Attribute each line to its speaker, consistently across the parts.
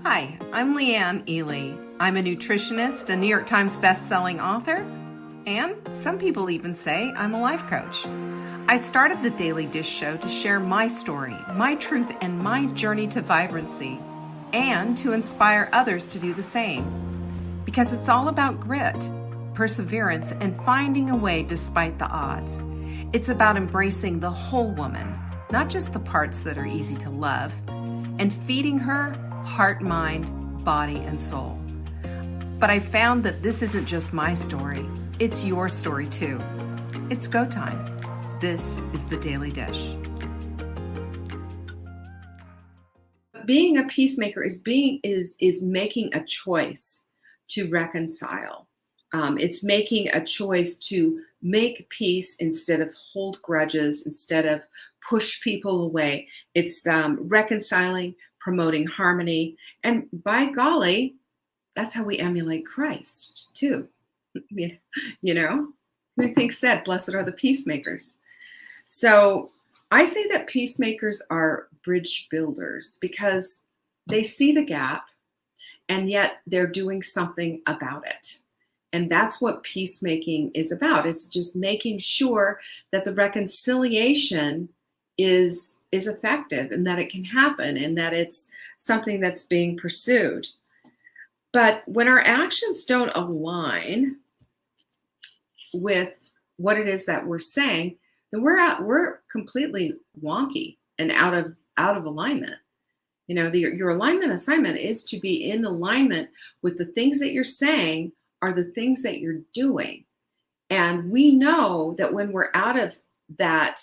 Speaker 1: Hi, I'm Leanne Ely. I'm a nutritionist, a New York Times best-selling author, and some people even say I'm a life coach. I started the Daily Dish Show to share my story, my truth, and my journey to vibrancy, and to inspire others to do the same. Because it's all about grit, perseverance, and finding a way despite the odds. It's about embracing the whole woman, not just the parts that are easy to love, and feeding her heart, mind, body, and soul. But I found that this isn't just my story, it's your story too. It's go time. This is the Daily Dish. Being a peacemaker is making a choice to reconcile. It's making a choice to make peace instead of hold grudges, instead of push people away. It's reconciling, promoting harmony. And by golly, that's how we emulate Christ too. You know, who thinks said, blessed are the peacemakers. So I say that peacemakers are bridge builders because they see the gap and yet they're doing something about it. And that's what peacemaking is about. It's just making sure that the reconciliation is effective and that it can happen and that it's something that's being pursued. But when our actions don't align with what it is that we're saying, then we're completely wonky and out of alignment. You know, your alignment assignment is to be in alignment with the things that you're saying are the things that you're doing. And we know that when we're out of that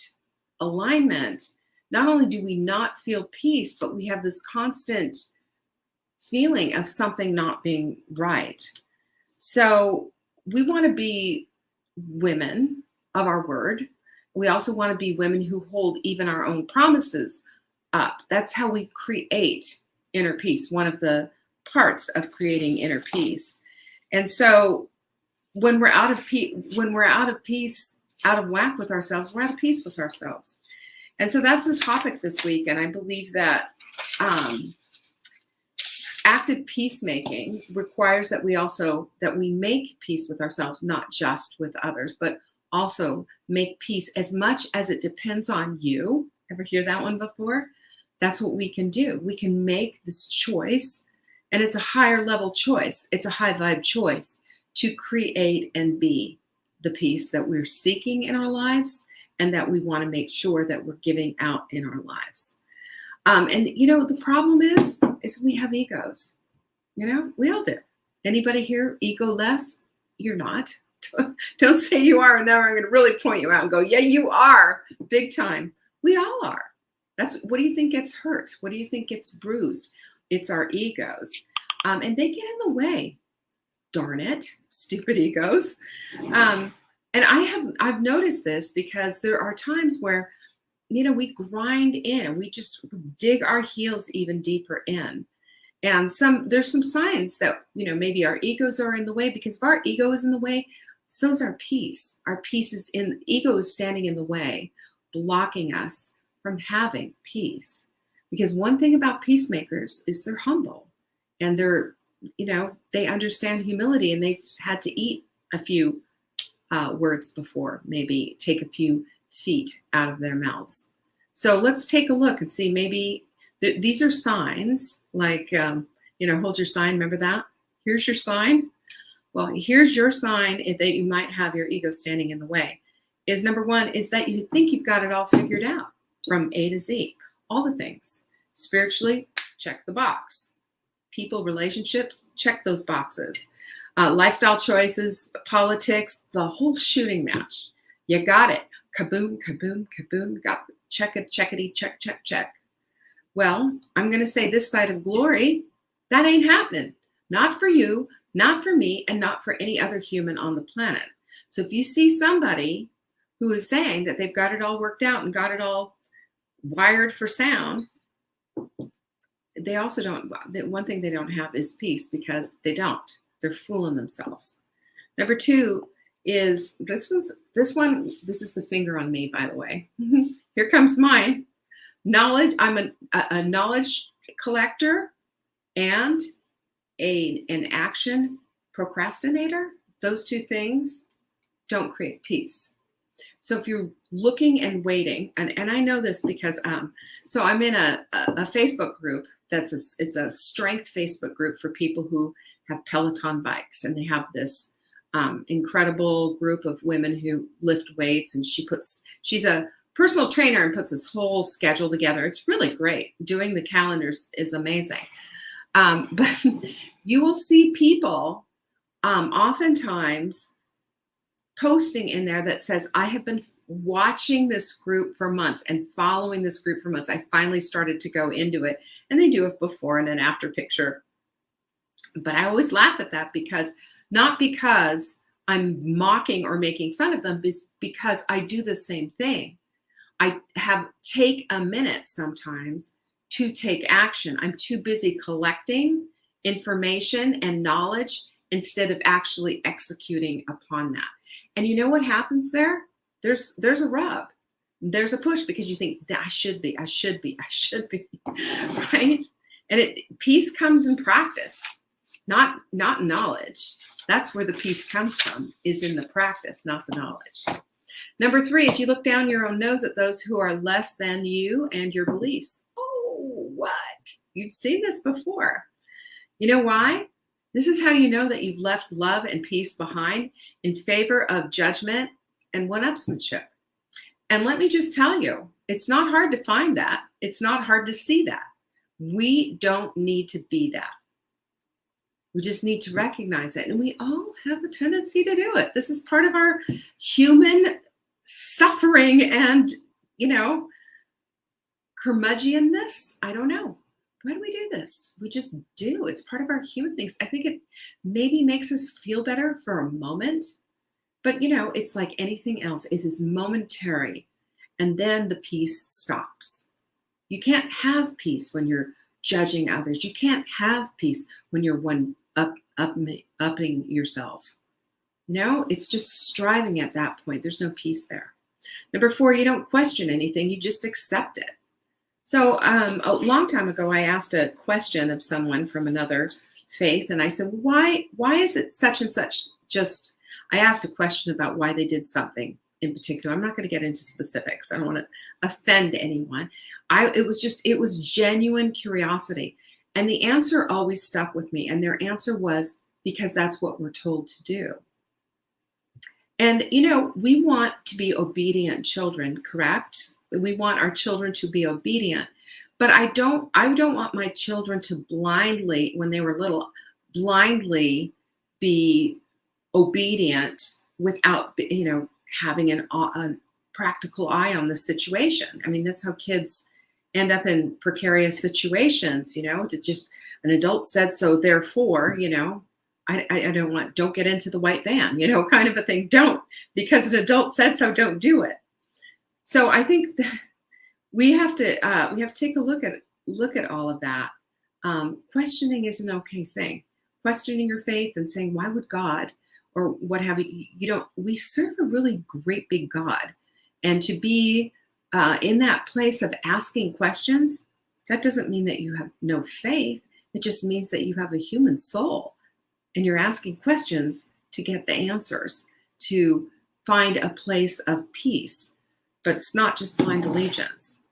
Speaker 1: alignment, not only do we not feel peace, but we have this constant feeling of something not being right. So we want to be women of our word. We also want to be women who hold even our own promises up. That's how we create inner peace, one of the parts of creating inner peace. And so when we're out of peace, out of whack with ourselves, we're out of peace with ourselves. And so that's the topic this week. And I believe that active peacemaking requires that we make peace with ourselves, not just with others, but also make peace as much as it depends on you. Ever hear that one before? That's what we can do. We can make this choice, and it's a higher level choice. It's a high vibe choice to create and be the peace that we're seeking in our lives and that we want to make sure that we're giving out in our lives. And you know, the problem is we have egos. You know, we all do. Anybody here ego-less? You're not. Don't say you are, and now I'm going to really point you out and go, yeah, you are, big time. We all are. What do you think gets hurt? What do you think gets bruised? It's our egos. And they get in the way. Darn it, stupid egos. And I've noticed this because there are times where, you know, we grind in and we just dig our heels even deeper in. And there's some signs that, you know, maybe our egos are in the way, because if our ego is in the way, so is our peace. Our peace ego is standing in the way, blocking us from having peace. Because one thing about peacemakers is they're humble and they're, you know, they understand humility and they've had to eat a few words before, maybe take a few feet out of their mouths. So let's take a look and see, maybe these are signs like, you know, hold your sign. Remember that? Here's your sign. Well, here's your sign that you might have your ego standing in the way. Is number one is that you think you've got it all figured out from A to Z. All the things. Spiritually, check the box. People, relationships, check those boxes. Lifestyle choices, politics, the whole shooting match. You got it. Kaboom, kaboom, kaboom. Got the checkity, check, check, check. Well, I'm going to say this side of glory, that ain't happening. Not for you, not for me, and not for any other human on the planet. So if you see somebody who is saying that they've got it all worked out and got it all wired for sound, they also don't. One thing they don't have is peace, because they don't. They're fooling themselves. Number two is this one. This is the finger on me, by the way. Here comes mine. Knowledge. I'm a knowledge collector, and an action procrastinator, those two things don't create peace. So if you're looking and waiting, and I know this because so I'm in a Facebook group it's a strength Facebook group for people who have Peloton bikes, and they have this incredible group of women who lift weights, and she's a personal trainer and puts this whole schedule together. It's really great. Doing the calendars is amazing. But you will see people oftentimes posting in there that says, I have been watching this group for months and following this group for months. I finally started to go into it. And they do a before and an after picture. But I always laugh at that not because I'm mocking or making fun of them, because I do the same thing. I take a minute sometimes to take action. I'm too busy collecting information and knowledge instead of actually executing upon that. And you know what happens there? There's a rub. There's a push because you think that I should be, right? And peace comes in practice, not knowledge. That's where the peace comes from, is in the practice, not the knowledge. Number 3 is you look down your own nose at those who are less than you and your beliefs. Oh, what? You've seen this before. You know why? This is how you know that you've left love and peace behind in favor of judgment and one-upsmanship. And let me just tell you, it's not hard to find that. It's not hard to see that. We don't need to be that. We just need to recognize it. And we all have a tendency to do it. This is part of our human suffering and, curmudgeonness. I don't know. Why do we do this? We just do. It's part of our human things. I think it maybe makes us feel better for a moment. But, it's like anything else. It is momentary. And then the peace stops. You can't have peace when you're judging others. You can't have peace when you're upping yourself. It's just striving at that point. There's no peace there. Number 4, you don't question anything. You just accept it. So a long time ago, I asked a question of someone from another faith, and I said, why is it such and such just, I asked a question about why they did something in particular. I'm not going to get into specifics. I don't want to offend anyone. It was genuine curiosity. And the answer always stuck with me. And their answer was, because that's what we're told to do. And, we want to be obedient children, correct? We want our children to be obedient. But I don't want my children to blindly, when they were little, blindly be obedient without, having a practical eye on the situation. I mean, that's how kids end up in precarious situations, to just an adult said so, therefore, don't get into the white van, kind of a thing. Don't, because an adult said so, don't do it. So I think that we have to take a look at all of that. Questioning is an okay thing. Questioning your faith and saying, why would God, or what have you, we serve a really great big God. And to be in that place of asking questions, that doesn't mean that you have no faith. It just means that you have a human soul and you're asking questions to get the answers, to find a place of peace. But it's not just blind allegiance.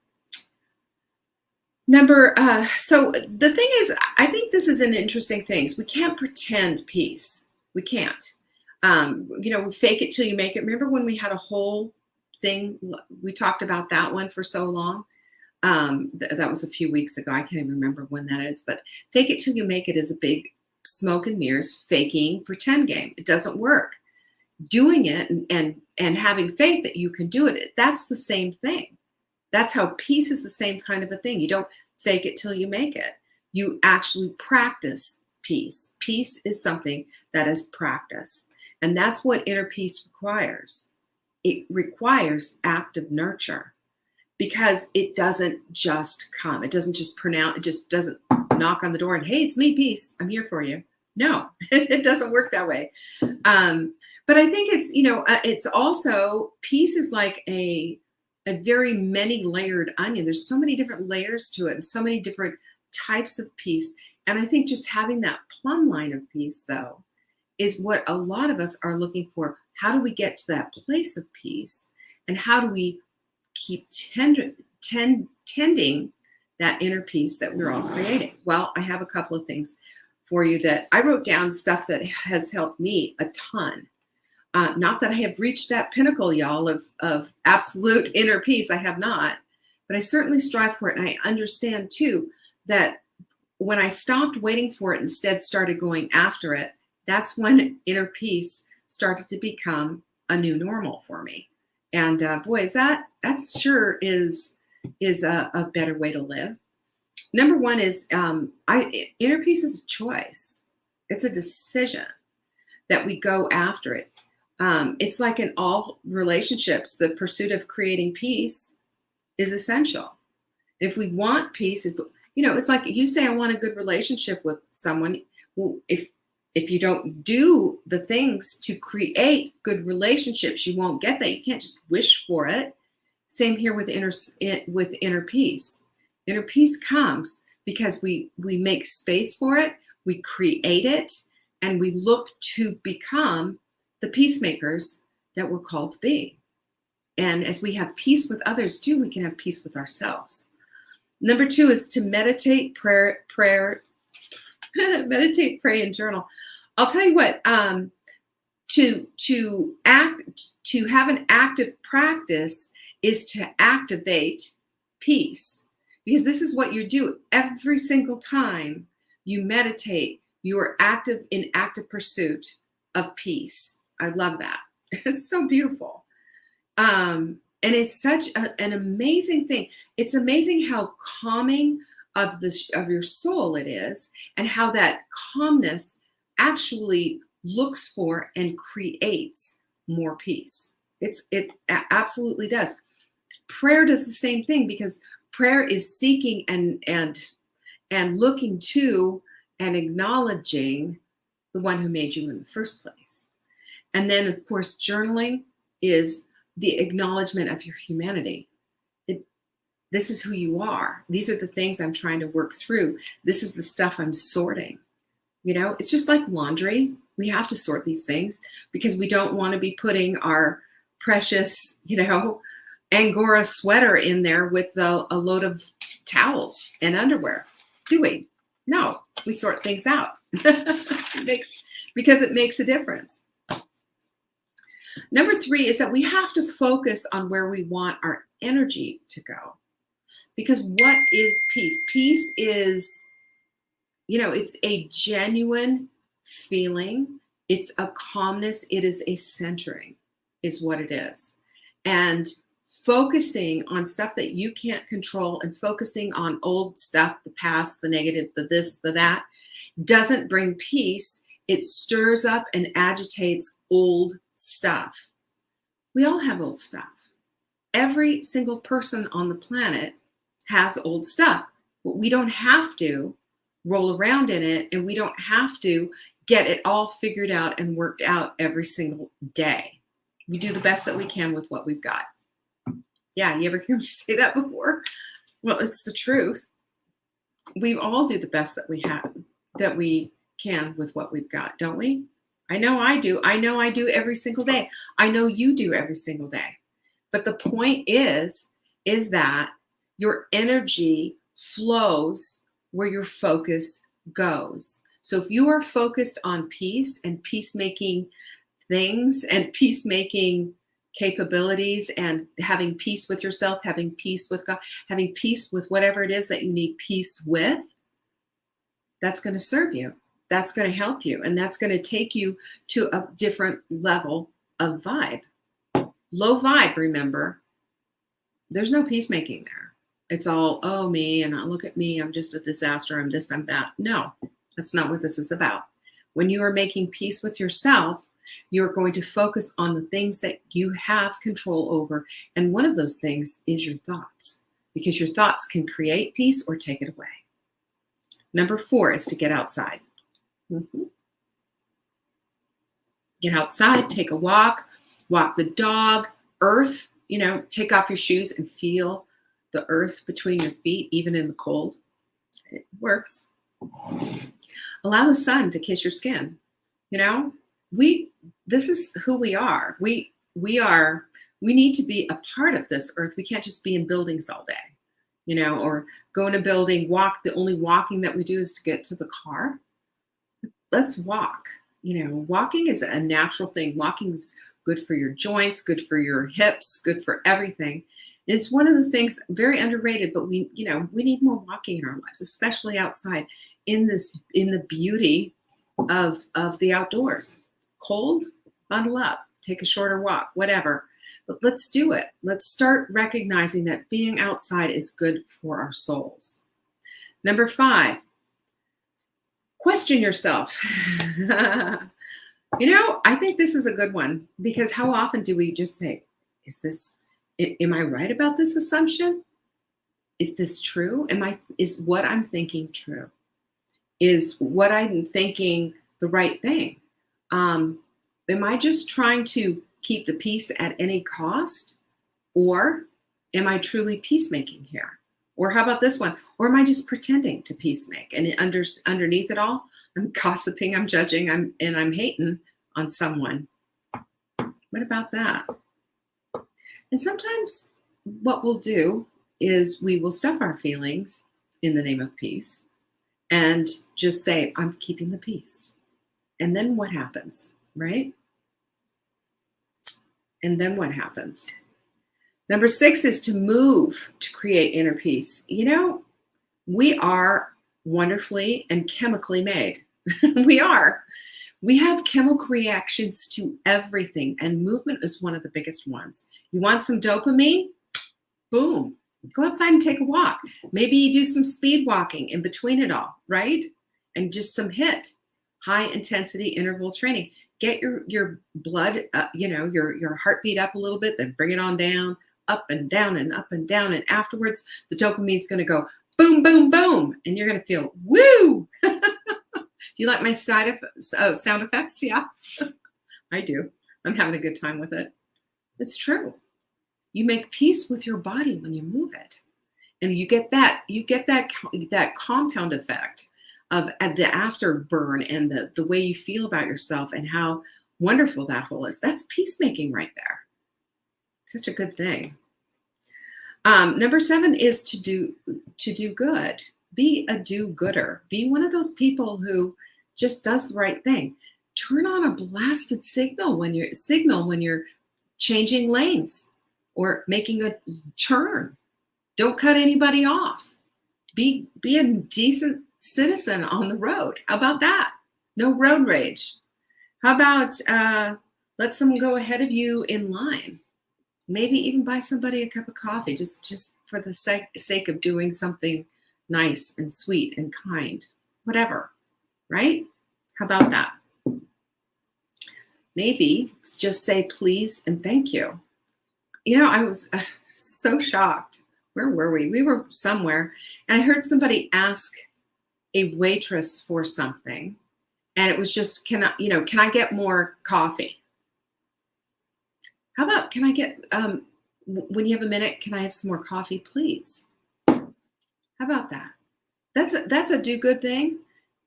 Speaker 1: So the thing is, I think this is an interesting thing. We can't pretend peace. We can't. We fake it till you make it. Remember when we had a whole thing, we talked about that one for so long? That was a few weeks ago. I can't even remember when that is. But fake it till you make it is a big smoke and mirrors, faking, pretend game. It doesn't work. Doing it and having faith that you can do it, that's the same thing. That's how peace is the same kind of a thing. You don't fake it till you make it. You actually practice peace. Peace is something that is practice. And that's what inner peace requires. It requires active nurture, because it doesn't just come. It doesn't just it just doesn't knock on the door and, hey, it's me, peace. I'm here for you. No, it doesn't work that way. But I think it's, it's also, peace is like a very many layered onion. There's so many different layers to it and so many different types of peace. And I think just having that plumb line of peace, though, is what a lot of us are looking for. How do we get to that place of peace? And how do we keep tending that inner peace that we're all creating? Well, I have a couple of things for you that I wrote down, stuff that has helped me a ton. Not that I have reached that pinnacle, y'all, of absolute inner peace. I have not, but I certainly strive for it. And I understand too that when I stopped waiting for it, instead started going after it, that's when inner peace started to become a new normal for me. And boy, that sure is a better way to live. Number one is inner peace is a choice. It's a decision that we go after it. It's like in all relationships, the pursuit of creating peace is essential. If we want peace, it's like you say, I want a good relationship with someone. Well, if you don't do the things to create good relationships, you won't get that. You can't just wish for it. Same here with inner peace. Inner peace comes because we make space for it, we create it, and we look to become the peacemakers that we're called to be. And as we have peace with others too, we can have peace with ourselves. Number two is to meditate, meditate, pray, and journal. I'll tell you what, to have an active practice is to activate peace, because this is what you do every single time you meditate. You are in active pursuit of peace. I love that. It's so beautiful. And it's such an amazing thing. It's amazing how calming of your soul it is, and how that calmness actually looks for and creates more peace. It absolutely does. Prayer does the same thing, because prayer is seeking and looking to and acknowledging the one who made you in the first place. And then, of course, journaling is the acknowledgement of your humanity. This is who you are. These are the things I'm trying to work through. This is the stuff I'm sorting. It's just like laundry. We have to sort these things because we don't want to be putting our precious, Angora sweater in there with a load of towels and underwear, do we? No, we sort things out. Because it makes a difference. Number three is that we have to focus on where we want our energy to go. Because what is peace? Peace is, it's a genuine feeling. It's a calmness. It is a centering, is what it is. And focusing on stuff that you can't control and focusing on old stuff, the past, the negative, the this, the that, doesn't bring peace. It stirs up and agitates old stuff. We all have old stuff. Every single person on the planet has old stuff. But we don't have to roll around in it, and we don't have to get it all figured out and worked out every single day. We do the best that we can with what we've got. Yeah, you ever hear me say that before? Well, it's the truth. We all do the best that we can with what we've got, don't we? I know I do. I know I do every single day. I know you do every single day. But the point is that your energy flows where your focus goes. So if you are focused on peace and peacemaking things and peacemaking capabilities and having peace with yourself, having peace with God, having peace with whatever it is that you need peace with, that's going to serve you. That's going to help you. And that's going to take you to a different level of vibe. Low vibe, remember, there's no peacemaking there. It's all, oh, me, and look at me, I'm just a disaster, I'm this, I'm that. No, that's not what this is about. When you are making peace with yourself, you're going to focus on the things that you have control over. And one of those things is your thoughts, because your thoughts can create peace or take it away. Number 4 is to get outside. Get outside, take a walk the dog, earth, take off your shoes and feel the earth between your feet, even in the cold. It works. Allow the sun to kiss your skin. You know, we this is who we are. We need to be a part of this earth. We can't just be in buildings all day, or go in a building, walk. The only walking that we do is to get to the car. Let's walk. Walking is a natural thing. Walking's good for your joints, good for your hips, good for everything. It's one of the things very underrated, but we need more walking in our lives, especially outside in the beauty of the outdoors. Cold, bundle up, take a shorter walk, whatever. But let's do it. Let's start recognizing that being outside is good for our souls. Number 5, question yourself. I think this is a good one, because how often do we just say, am I right about this assumption? Is this true? Is what I'm thinking true? Is what I'm thinking the right thing? Am I just trying to keep the peace at any cost? Or am I truly peacemaking here? Or how about this one? Or am I just pretending to peacemake? And underneath it all, I'm gossiping, I'm judging, I'm hating on someone. What about that? And sometimes what we'll do is we will stuff our feelings in the name of peace and just say, I'm keeping the peace. And then what happens, right? And then what happens? Number 6 is to move to create inner peace. We are wonderfully and chemically made. We are. We have chemical reactions to everything, and movement is one of the biggest ones. You want some dopamine? Boom. Go outside and take a walk. Maybe you do some speed walking in between it all, right? And just some high intensity interval training. Get your blood, your heartbeat up a little bit, then bring it on down, up and down and up and down. And afterwards, the dopamine's going to go boom, boom, boom. And you're going to feel, woo! You like my sound effects? Yeah, I do. I'm having a good time with it. It's true. You make peace with your body when you move it. And you get that compound effect of the afterburn and the way you feel about yourself and how wonderful that whole is. That's peacemaking right there. Such a good thing. Number 7 is to do good. Be a do-gooder. Be one of those people who just does the right thing. Turn on a blasted signal when you're changing lanes or making a turn. Don't cut anybody off. Be a decent citizen on the road. How about that? No road rage. How about let someone go ahead of you in line? Maybe even buy somebody a cup of coffee just for the sake of doing something nice and sweet and kind. Whatever, right? How about that? Maybe just say please and thank you. I was so shocked. Where were we? We were somewhere, and I heard somebody ask a waitress for something, and it was just, can I get more coffee? How about, can I get, when you have a minute, can I have some more coffee, please? How about that? That's a do good thing.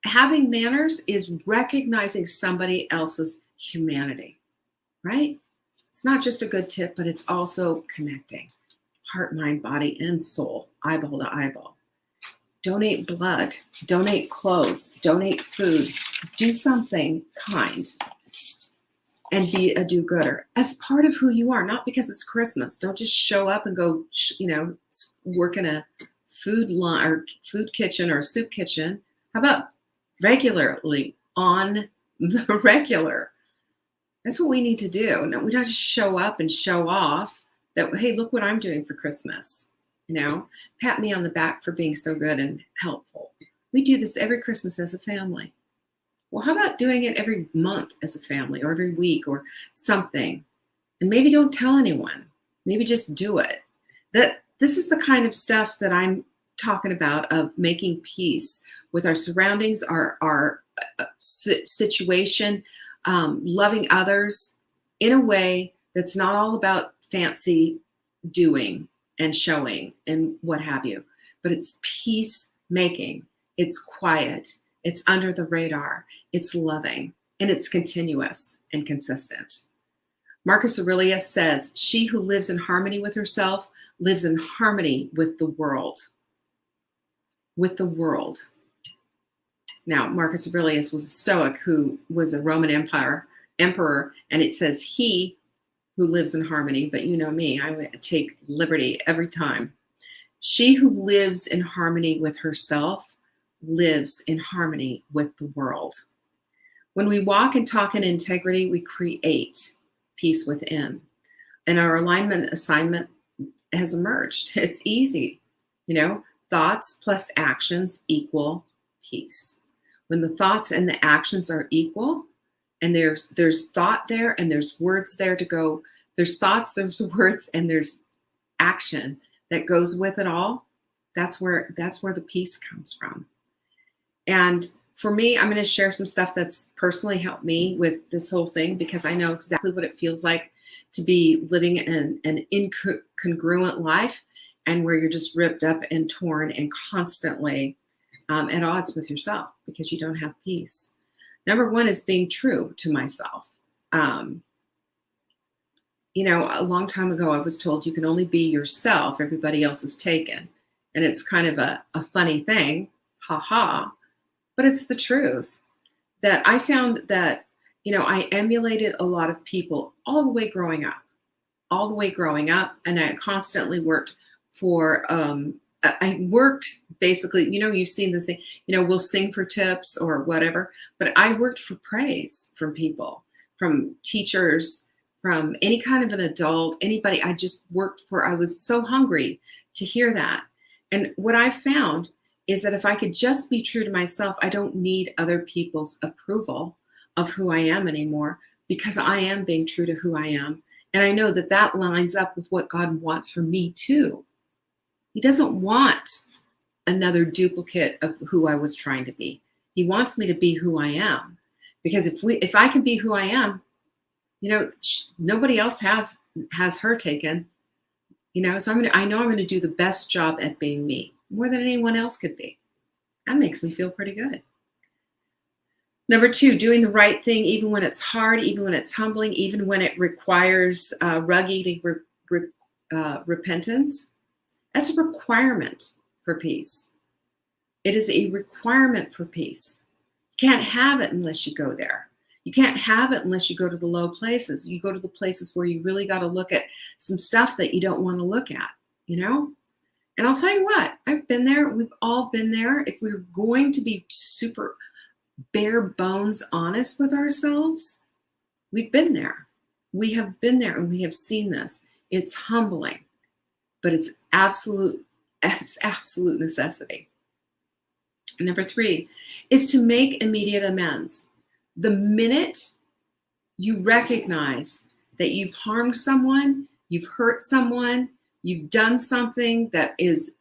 Speaker 1: Having manners is recognizing somebody else's humanity, right? It's not just a good tip, but it's also connecting heart, mind, body, and soul, eyeball to eyeball. Donate blood, donate clothes, donate food, do something kind, and be a do-gooder as part of who you are, not because it's Christmas. Don't just show up and go, work in a food line or food kitchen or soup kitchen. How about regularly on the regular? That's what we need to do. No, we don't just show up and show off that, hey, look what I'm doing for Christmas. Pat me on the back for being so good and helpful. We do this every Christmas as a family. Well, how about doing it every month as a family or every week or something? And maybe don't tell anyone. Maybe just do it. This is the kind of stuff that I'm talking about, of making peace with our surroundings, our situation, loving others in a way that's not all about fancy doing and showing and what have you, but it's peacemaking. It's quiet. It's under the radar. It's loving. And it's continuous and consistent. Marcus Aurelius says, she who lives in harmony with herself lives in harmony with the world. With the world. Now, Marcus Aurelius was a Stoic who was a Roman emperor, and it says he who lives in harmony, but you know me, I would take liberty every time. She who lives in harmony with herself lives in harmony with the world. When we walk and talk in integrity, we create peace within. And our alignment assignment has emerged. It's easy, thoughts plus actions equal peace. When the thoughts and the actions are equal, and there's thought there and there's words there to go, there's thoughts, there's words, and there's action that goes with it all, that's where the peace comes from. And for me, I'm going to share some stuff that's personally helped me with this whole thing, because I know exactly what it feels like to be living an incongruent life, and where you're just ripped up and torn and constantly at odds with yourself because you don't have peace. Number one is being true to myself. A long time ago, I was told you can only be yourself. Everybody else is taken. And it's kind of a funny thing, but it's the truth. That I found that, I emulated a lot of people all the way growing up. And I constantly worked for, I worked basically, you've seen this thing, we'll sing for tips or whatever, but I worked for praise from people, from teachers, from any kind of an adult, anybody. I just worked for, I was so hungry to hear that. And what I found is that if I could just be true to myself, I don't need other people's approval of who I am anymore, because I am being true to who I am. And I know that that lines up with what God wants for me too. He doesn't want another duplicate of who I was trying to be. He wants me to be who I am. Because if I can be who I am, nobody else has her taken. So I know I'm going to do the best job at being me, more than anyone else could be. That makes me feel pretty good. Number two, doing the right thing, even when it's hard, even when it's humbling, even when it requires rugged repentance. That's a requirement for peace. It is a requirement for peace. You can't have it unless you go there. You can't have it unless you go to the low places. You go to the places where you really got to look at some stuff that you don't want to look at, And I'll tell you what, I've been there. We've all been there. If we're going to be super bare bones honest with ourselves, we've been there. We have been there and we have seen this. It's humbling, but it's absolute necessity. Number three is to make immediate amends. The minute you recognize that you've harmed someone, you've hurt someone, you've done something that is,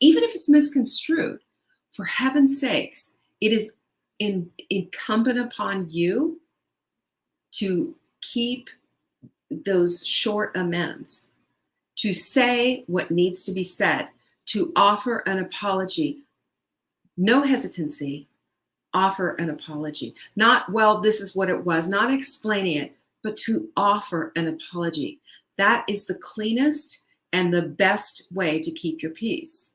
Speaker 1: even if it's misconstrued, for heaven's sakes, it is incumbent upon you to keep those short amends, to say what needs to be said, to offer an apology. No hesitancy, offer an apology. Not, well, this is what it was, not explaining it, but to offer an apology. That is the cleanest and the best way to keep your peace.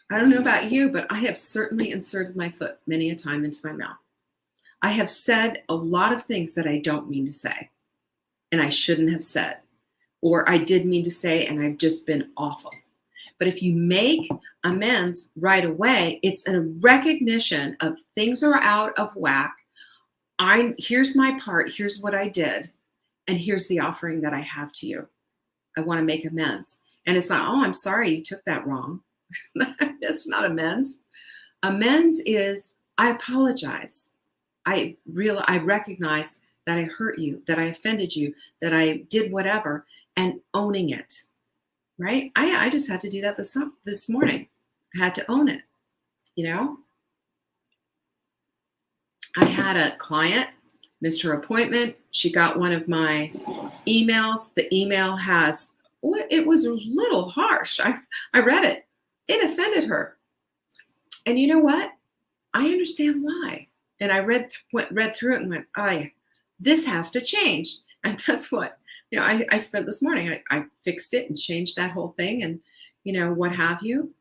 Speaker 1: I don't know about you, but I have certainly inserted my foot many a time into my mouth. I have said a lot of things that I don't mean to say, and I shouldn't have said, or I did mean to say, and I've just been awful. But if you make amends right away, it's a recognition of things are out of whack. Here's my part, here's what I did, and here's the offering that I have to you. I want to make amends. And it's not, oh, I'm sorry you took that wrong. That's not amends. Amends is, I apologize. I recognize that I hurt you, that I offended you, that I did whatever, and owning it. Right? I just had to do that this morning. I had to own it. I had a client, missed her appointment. She got one of my emails. The email it was a little harsh. I read it. It offended her. And you know what? I understand why. And I read through it and went, this has to change. And that's what, I spent this morning. I fixed it and changed that whole thing and, what have you.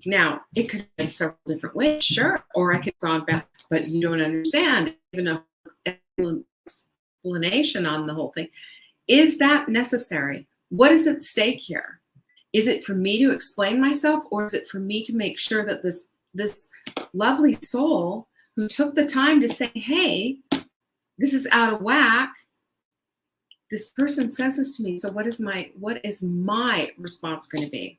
Speaker 1: Now, it could have been several different ways, sure. Or I could have gone back, but you don't understand, even an explanation on the whole thing. Is that necessary? What is at stake here? Is it for me to explain myself, or is it for me to make sure that this lovely soul who took the time to say, hey, this is out of whack, this person says this to me, so what is my response going to be?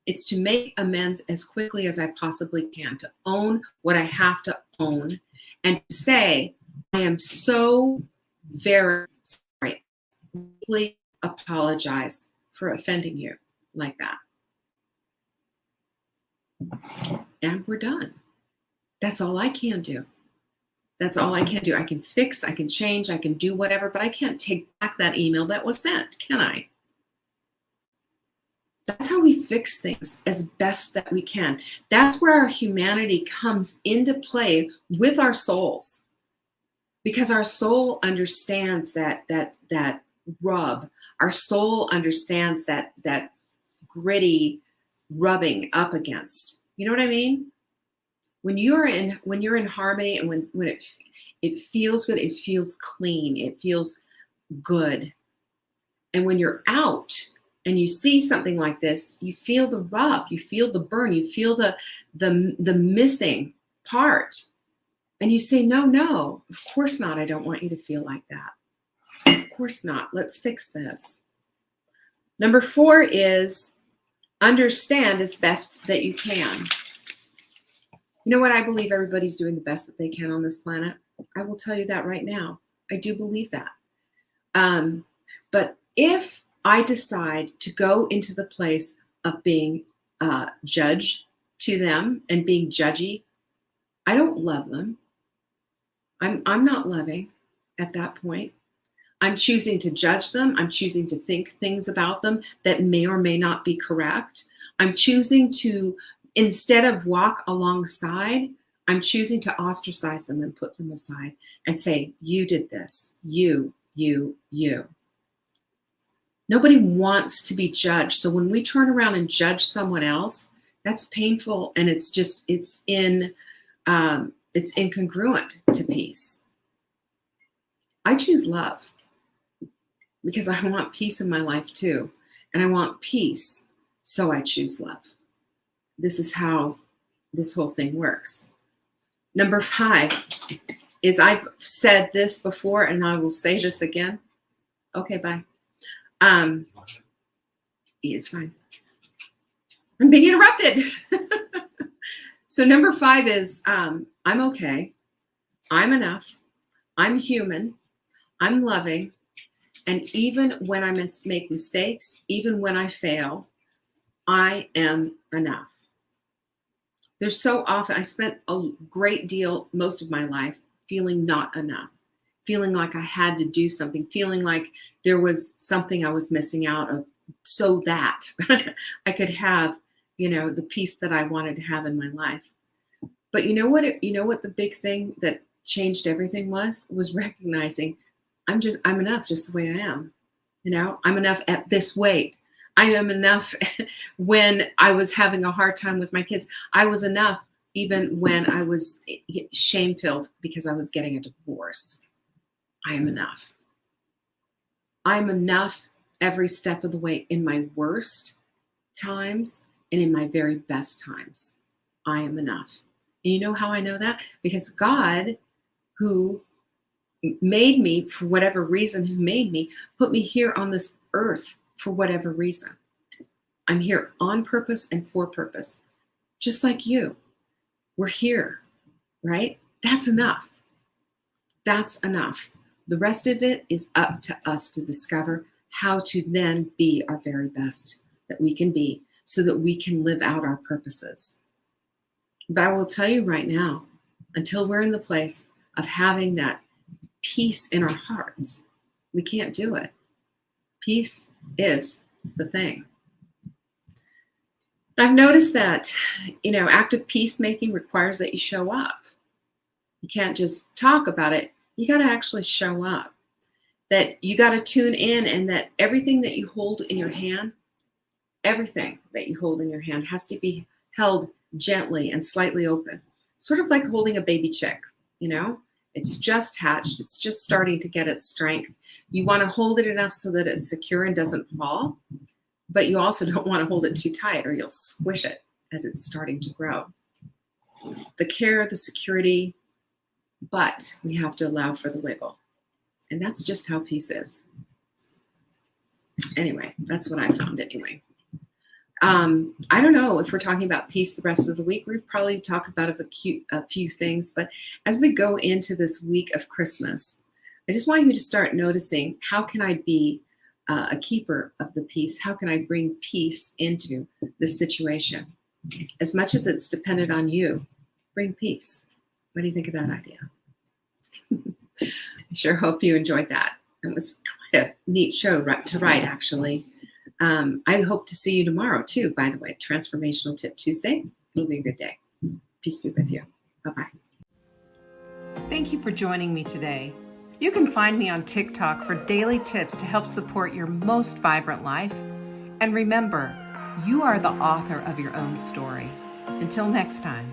Speaker 1: It's to make amends as quickly as I possibly can, to own what I have to own, and to say, I am so very sorry. I deeply apologize for offending you like that. And we're done. That's all I can do. That's all I can do. I can fix, I can change, I can do whatever, but I can't take back that email that was sent, can I? That's how we fix things as best that we can. That's where our humanity comes into play with our souls. Because our soul understands that rub. Our soul understands that gritty rubbing up against. You know what I mean? When you're in harmony, and when it feels good, it feels clean, it feels good. And when you're out and you see something like this, you feel the rub, you feel the burn, you feel the missing part. And you say, no, of course not. I don't want you to feel like that. Of course not. Let's fix this. Number 4 is understand as best that you can. You know what? I believe everybody's doing the best that they can on this planet. I will tell you that right now. I do believe that. But if I decide to go into the place of being judge to them and being judgy, I don't love them. I'm not loving at that point. I'm choosing to judge them. I'm choosing to think things about them that may or may not be correct. I'm choosing to, instead of walk alongside, I'm choosing to ostracize them and put them aside and say, you did this, you. Nobody wants to be judged. So when we turn around and judge someone else, that's painful, and it's incongruent to peace. I choose love because I want peace in my life too. And I want peace, so I choose love. This is how this whole thing works. Number 5 is, I've said this before and I will say this again. Okay, bye. It's fine. I'm being interrupted. So number 5 is, I'm okay. I'm enough. I'm human. I'm loving. And even when I make mistakes, even when I fail, I am enough. There's so often, I spent a great deal, most of my life, feeling not enough, feeling like I had to do something, feeling like there was something I was missing out of, so that I could have, the peace that I wanted to have in my life. But you know what the big thing that changed everything was recognizing I'm enough just the way I am. I'm enough at this weight. I am enough when I was having a hard time with my kids. I was enough even when I was shame-filled because I was getting a divorce. I am enough. I'm enough every step of the way, in my worst times and in my very best times. I am enough. And you know how I know that? Because God, who made me for whatever reason, who made me, put me here on this earth for whatever reason. I'm here on purpose and for purpose, just like you. We're here, right? That's enough. That's enough. The rest of it is up to us to discover how to then be our very best that we can be, so that we can live out our purposes. But I will tell you right now, until we're in the place of having that peace in our hearts, we can't do it. Peace is the thing. I've noticed that, active peacemaking requires that you show up. You can't just talk about it. You got to actually show up. That you got to tune in, and that everything that you hold in your hand, everything that you hold in your hand has to be held gently and slightly open. Sort of like holding a baby chick, you know? It's just hatched. It's just starting to get its strength. You want to hold it enough so that it's secure and doesn't fall, but you also don't want to hold it too tight or you'll squish it as it's starting to grow. The care, the security, but we have to allow for the wiggle. And that's just how peace is. Anyway, that's what I found anyway. I don't know if we're talking about peace the rest of the week. We'll probably talk about a few things. But as we go into this week of Christmas, I just want you to start noticing, how can I be a keeper of the peace? How can I bring peace into this situation? As much as it's dependent on you, bring peace. What do you think of that idea? I sure hope you enjoyed that. It was quite a neat show to write, actually. I hope to see you tomorrow, too, by the way. Transformational Tip Tuesday. It'll be a good day. Peace be with you. Bye-bye.
Speaker 2: Thank you for joining me today. You can find me on TikTok for daily tips to help support your most vibrant life. And remember, you are the author of your own story. Until next time.